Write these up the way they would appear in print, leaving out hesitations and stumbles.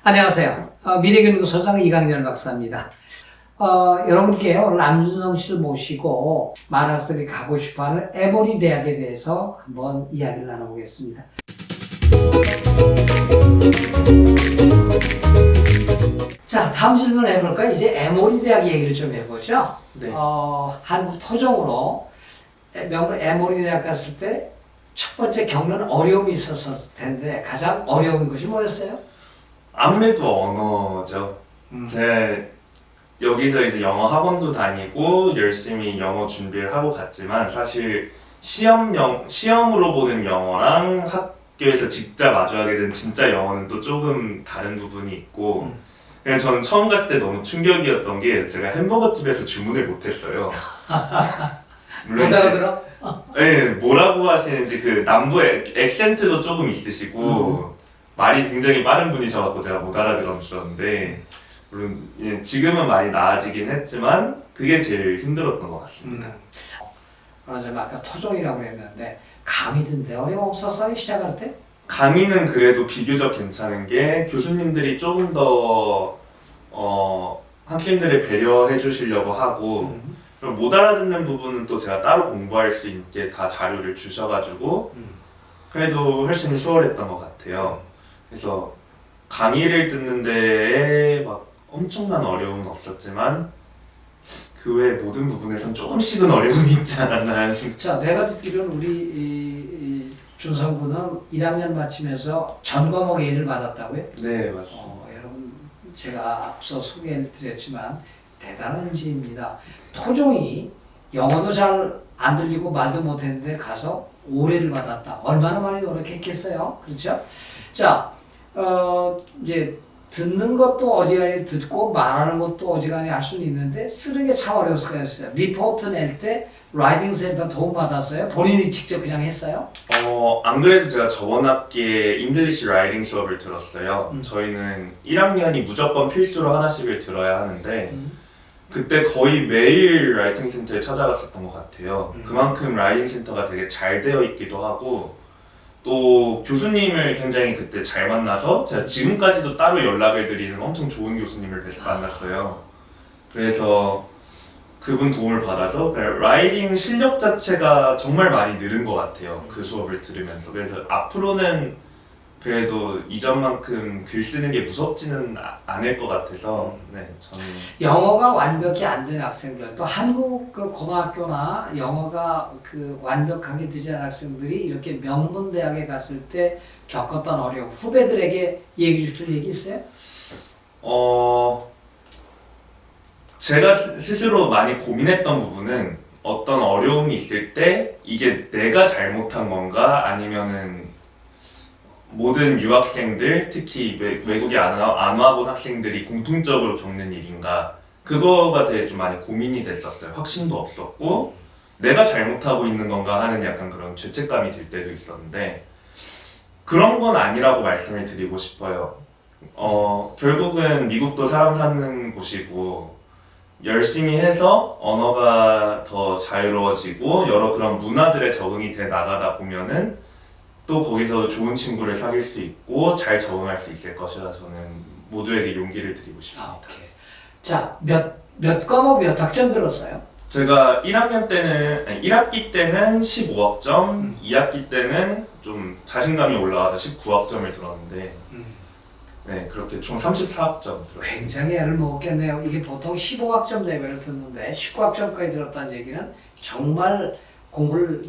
안녕하세요. 미래교육소장 이강렬 박사입니다. 여러분께 오늘 남준성 씨를 모시고 많은 학생들이 가고 싶어하는 에모리 대학에 대해서 한번 이야기를 나눠보겠습니다. 자, 다음 질문을 해볼까요? 이제 에모리 대학 얘기를 좀 해보죠. 네. 한국 토종으로 에모리 대학 갔을 때 첫 번째 겪는 어려움이 있었을 텐데 가장 어려운 것이 뭐였어요? 아무래도 언어죠. 제가 여기서 이제 영어 학원도 다니고 열심히 영어 준비를 하고 갔지만 사실 시험으로 보는 영어랑 학교에서 직접 마주하게 된 진짜 영어는 또 조금 다른 부분이 있고 그냥 저는 처음 갔을 때 너무 충격이었던 게 제가 햄버거 집에서 주문을 못했어요. 못 알아들어? 네, 뭐라고 하시는지 그 남부 액센트도 조금 있으시고 말이 굉장히 빠른 분이셔서 제가 못 알아들었었는데 물론 지금은 많이 나아지긴 했지만 그게 제일 힘들었던 것 같습니다. 그러자 아까 토종이라고 했는데 강의든데 어려움 없었어요? 시작할 때? 강의는 그래도 비교적 괜찮은 게 교수님들이 조금 더 학생들을 배려해 주시려고 하고 그리고 못 알아듣는 부분은 또 제가 따로 공부할 수 있게 다 자료를 주셔가지고 그래도 훨씬 수월했던 것 같아요. 그래서 강의를 듣는 데에 막 엄청난 어려움은 없었지만 그 외 모든 부분에선 조금씩은 어려움이 있지 않았나. 자, 내가 듣기로는 우리 이 준성군은 1학년 마치면서 전 과목 A를 받았다고요? 네, 맞습니다. 여러분 제가 앞서 소개를 드렸지만 대단한 은지입니다. 토종이 영어도 잘 안 들리고 말도 못했는데 가서 5레를 받았다. 얼마나 많이 노력했겠어요? 그렇죠? 자, 이제 듣는 것도 어지간히 듣고 말하는 것도 어지간히 할 수는 있는데 쓰는 게 참 어려웠을 거였어요. 리포트 낼 때 라이팅 센터 도움 받았어요? 본인이 직접 그냥 했어요? 안 그래도 제가 저번 학기에 잉글리시 라이팅 수업을 들었어요. 저희는 1학년이 무조건 필수로 하나씩을 들어야 하는데 그때 거의 매일 라이팅 센터에 찾아갔었던 것 같아요. 그만큼 라이팅 센터가 되게 잘 되어 있기도 하고 또 교수님을 굉장히 그때 잘 만나서 제가 지금까지도 따로 연락을 드리는 엄청 좋은 교수님을 만났어요. 그래서 그분 도움을 받아서 라이팅 실력 자체가 정말 많이 늘은 것 같아요. 그 수업을 들으면서. 그래서 앞으로는 그래도 이전만큼 글 쓰는 게 무섭지는 않을 것 같아서 네, 저는 영어가 완벽히 안 된 학생들, 또 한국 그 고등학교나 영어가 그 완벽하게 되지 않은 학생들이 이렇게 명문 대학에 갔을 때 겪었던 어려움, 후배들에게 얘기 주실 얘기 있어요? 제가 스스로 많이 고민했던 부분은 어떤 어려움이 있을 때 이게 내가 잘못한 건가 아니면은 모든 유학생들, 특히 외국에 안 와본 학생들이 공통적으로 겪는 일인가 그거가 되게 좀 많이 고민이 됐었어요. 확신도 없었고 내가 잘못하고 있는 건가 하는 약간 그런 죄책감이 들 때도 있었는데 그런 건 아니라고 말씀을 드리고 싶어요. 결국은 미국도 사람 사는 곳이고 열심히 해서 언어가 더 자유로워지고 여러 그런 문화들에 적응이 돼 나가다 보면은 또 거기서 좋은 친구를 사귈 수 있고 잘 적응할 수 있을 것이라 저는 모두에게 용기를 드리고 싶습니다. 오케이. 자, 몇 과목 몇 학점 들었어요? 제가 1학기 때는 15학점, 2학기 때는 좀 자신감이 올라와서 19학점을 들었는데 네, 그렇게 총 34학점 들었어요. 굉장히 애를 먹었겠네요. 이게 보통 15학점 레벨을 듣는데 19학점까지 들었다는 얘기는 정말 공부를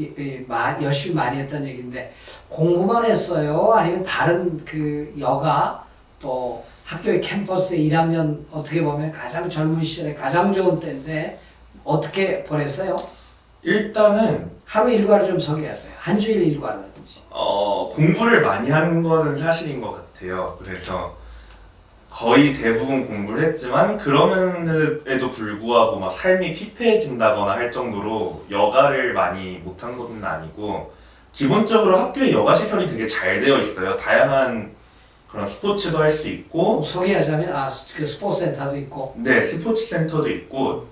열심히 많이 했다는 얘기인데 공부만 했어요? 아니면 다른 그 여가 또 학교의 캠퍼스에 1학년 어떻게 보면 가장 젊은 시절에 가장 좋은 때인데 어떻게 보냈어요? 일단은 하루 일과를 좀 소개하세요. 한 주일 일과라든지. 공부를 많이 한 거는 사실인 것 같아요. 그래서 거의 대부분 공부를 했지만 그럼에도 불구하고 막 삶이 피폐해진다거나 할 정도로 여가를 많이 못한 건 아니고 기본적으로 학교에 여가 시설이 되게 잘 되어 있어요. 다양한 그런 스포츠도 할 수 있고 소개하자면 그 스포츠 센터도 있고 네, 스포츠 센터도 있고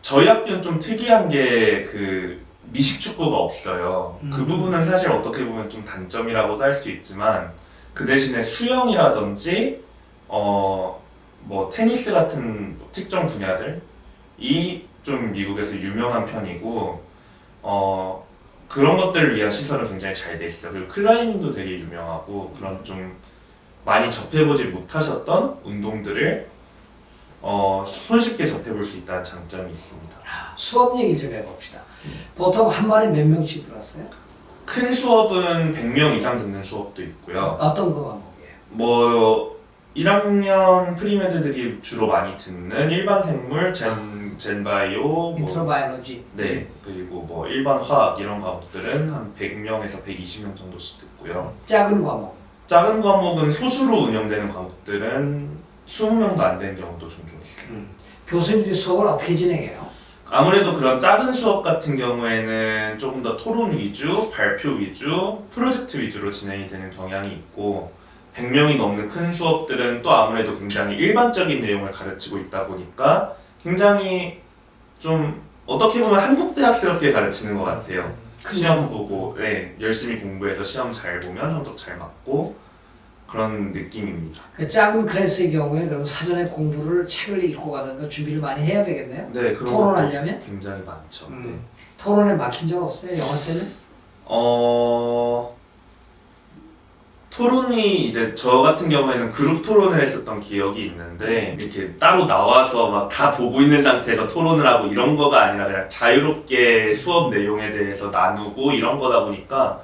저희 학교는 좀 특이한 게 그 미식축구가 없어요. 그 부분은 사실 어떻게 보면 좀 단점이라고도 할 수 있지만 그 대신에 수영이라든지 뭐 테니스 같은 특정 분야들이 좀 미국에서 유명한 편이고 그런 것들을 위한 시설은 굉장히 잘 돼 있어요. 그리고 클라이밍도 되게 유명하고 그런 좀 많이 접해보지 못하셨던 운동들을 손쉽게 접해볼 수 있다는 장점이 있습니다. 수업 얘기 좀 해봅시다. 보통 한 반에 몇 명씩 들었어요? 큰 수업은 100명 이상 듣는 수업도 있고요. 어떤 거 과목이에요? 뭐 1학년 프리메드들이 주로 많이 듣는 일반 생물, 젠바이오, 뭐, 인트로바이올로지. 네, 그리고 뭐 일반 화학 이런 과목들은 한 100명에서 120명 정도씩 듣고요. 작은 과목. 작은 과목은 소수로 운영되는 과목들은 20명도 안 되는 경우도 종종 있어요. 교수님들이 수업을 어떻게 진행해요? 아무래도 그런 작은 수업 같은 경우에는 조금 더 토론 위주, 발표 위주, 프로젝트 위주로 진행이 되는 경향이 있고 100명이 넘는 큰 수업들은 또 아무래도 굉장히 일반적인 내용을 가르치고 있다 보니까 굉장히 좀 어떻게 보면 한국대학스럽게 가르치는 것 같아요. 시험 보고 네, 열심히 공부해서 시험 잘 보면 성적 잘 맞고 그런 느낌입니다. 그 작은 클래스의 경우에 그럼 사전에 공부를 책을 읽고 가든가 준비를 많이 해야 되겠네요. 네, 그런 토론하려면? 것도 굉장히 많죠. 네. 토론에 막힌 적 없어요? 영어 때는? 토론이 이제 저 같은 경우에는 그룹 토론을 했었던 기억이 있는데 이렇게 따로 나와서 막 다 보고 있는 상태에서 토론을 하고 이런 거가 아니라 그냥 자유롭게 수업 내용에 대해서 나누고 이런 거다 보니까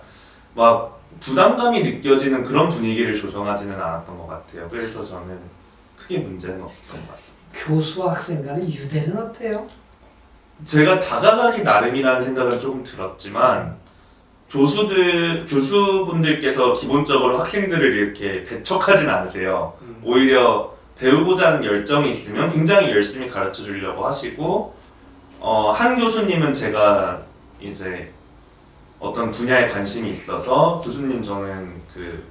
막 부담감이 느껴지는 그런 분위기를 조성하지는 않았던 것 같아요. 그래서 저는 크게 문제는 없었던 것 같습니다. 교수와 학생 간의 유대는 어때요? 제가 다가가기 나름이라는 생각은 조금 들었지만 교수분들께서 기본적으로 학생들을 이렇게 배척하진 않으세요. 오히려 배우고자 하는 열정이 있으면 굉장히 열심히 가르쳐 주려고 하시고 한 교수님은 제가 이제 어떤 분야에 관심이 있어서 교수님 저는 그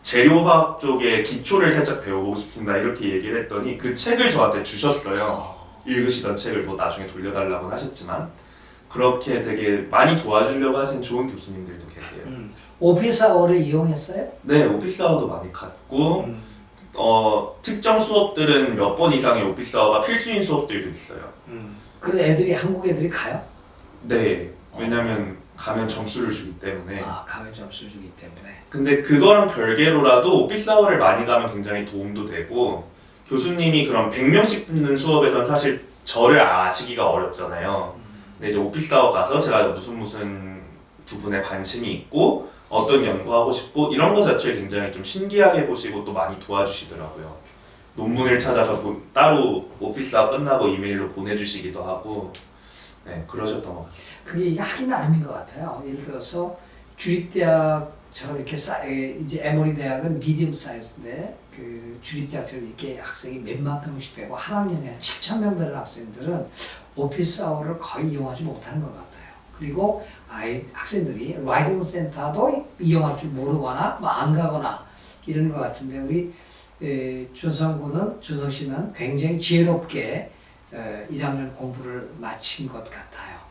재료화학 쪽에 기초를 살짝 배워보고 싶습니다 이렇게 얘기를 했더니 그 책을 저한테 주셨어요. 읽으시던 책을 뭐 나중에 돌려달라고는 하셨지만 그렇게 되게 많이 도와주려고 하신 좋은 교수님들도 계세요. 오피스 아워를 이용했어요? 네, 오피스 아워도 많이 갔고 특정 수업들은 몇 번 이상의 오피스 아워가 필수인 수업들도 있어요. 그래도 한국 애들이 가요? 네, 왜냐면 가면 점수를 주기 때문에. 가면 점수를 주기 때문에. 근데 그거랑 별개로라도 오피스 아워를 많이 가면 굉장히 도움도 되고 교수님이 그런 100명씩 듣는 수업에선 사실 저를 아시기가 어렵잖아요. 근데 이제 오피스 아워 가서 제가 무슨 부분에 관심이 있고 어떤 연구하고 싶고 이런 거 자체를 굉장히 좀 신기하게 보시고 또 많이 도와주시더라고요. 논문을 찾아서 따로 오피스 아워 끝나고 이메일로 보내주시기도 하고 네, 그러셨던 것 같아요. 그게 하기 나름인 것 같아요. 예를 들어서 주립대학처럼 이렇게 이제 에모리 대학은 미디엄 사이즈인데 그 주립대학처럼 이렇게 학생이 몇만 명씩 되고 한 학년에 한 7천 명 되는 학생들은 오피스 아워를 거의 이용하지 못하는 것 같아요. 그리고 학생들이 라이딩 센터도 이용할 줄 모르거나 뭐 안 가거나 이런 것 같은데 우리 준성 씨는 굉장히 지혜롭게 1학년 공부를 마친 것 같아요.